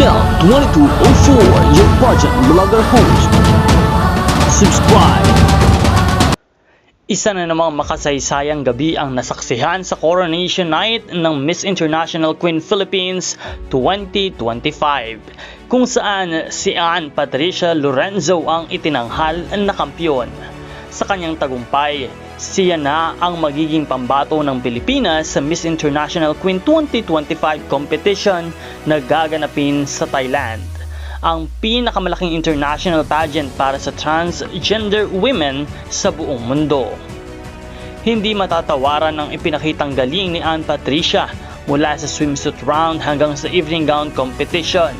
Mel 2204, your pageant vlogger host. Subscribe! Isa na namang makasaysayang gabi ang nasaksihan sa Coronation Night ng Miss International Queen Philippines 2025, kung saan si Ann Patricia Lorenzo ang itinanghal na kampyon. Sa kanyang tagumpay, siya na ang magiging pambato ng Pilipinas sa Miss International Queen 2025 competition na gaganapin sa Thailand, ang pinakamalaking international pageant para sa transgender women sa buong mundo. Hindi matatawaran ang ipinakitang galing ni Ann Patricia mula sa swimsuit round hanggang sa evening gown competition,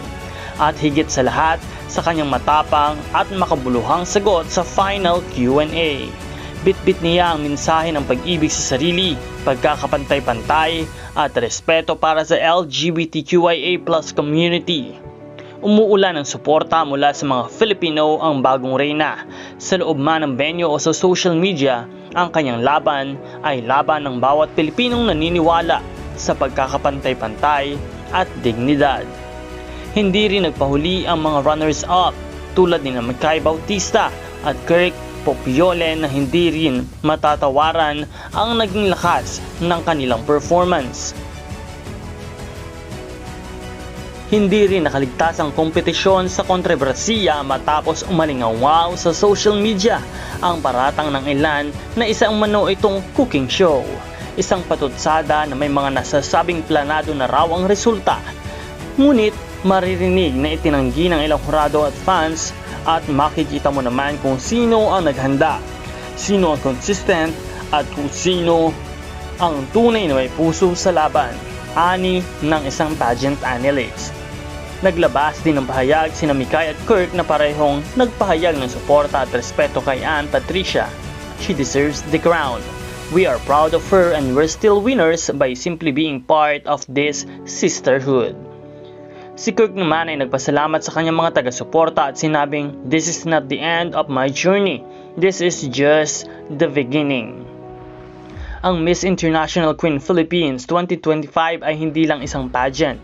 at higit sa lahat sa kanyang matapang at makabuluhang sagot sa final Q&A. Bit-bit niya ang mensahe ng pag-ibig sa sarili, pagkakapantay-pantay at respeto para sa LGBTQIA+ community. Umuulan ng suporta mula sa mga Filipino ang bagong reyna. Sa loob man ng venue o sa social media, ang kanyang laban ay laban ng bawat Pilipinong naniniwala sa pagkakapantay-pantay at dignidad. Hindi rin nagpahuli ang mga runners-up tulad ni Mikay Bautista at Kirk Popiole na hindi rin matatawaran ang naging lakas ng kanilang performance. Hindi rin nakaligtas ang kompetisyon sa kontrobersiya matapos umalingaw sa social media ang paratang ng ilan na isang umano itong cooking show. Isang patutsada na may mga nasasabing planado na raw ang resulta. Ngunit maririnig na itinanggi ng ilang hurado at fans, at makikita mo naman kung sino ang naghanda, sino ang consistent, at kung sino ang tunay na may puso sa laban, ani ng isang pageant analyst. Naglabas din ng pahayag sina Mikay at Kirk na parehong nagpahayag ng suporta at respeto kay Ann Patricia. She deserves the crown. We are proud of her and we're still winners by simply being part of this sisterhood. Si Kirk naman ay nagpasalamat sa kanyang mga taga-suporta at sinabing, "This is not the end of my journey. This is just the beginning." Ang Miss International Queen Philippines 2025 ay hindi lang isang pageant.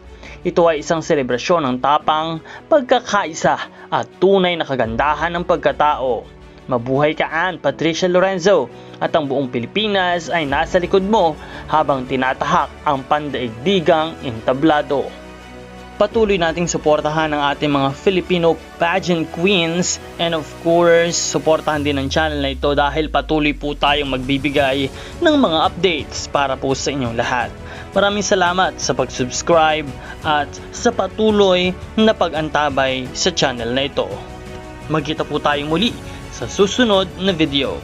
Ito ay isang selebrasyon ng tapang, pagkakaisa at tunay na kagandahan ng pagkatao. Mabuhay ka, Ann Patricia Lorenzo, at ang buong Pilipinas ay nasa likod mo habang tinatahak ang pandaigdigang entablado. Patuloy nating suportahan ang ating mga Filipino pageant queens, and of course, suportahan din ang channel na ito dahil patuloy po tayong magbibigay ng mga updates para po sa inyong lahat. Maraming salamat sa pag-subscribe at sa patuloy na pag-antabay sa channel na ito. Magkita po tayong muli sa susunod na video.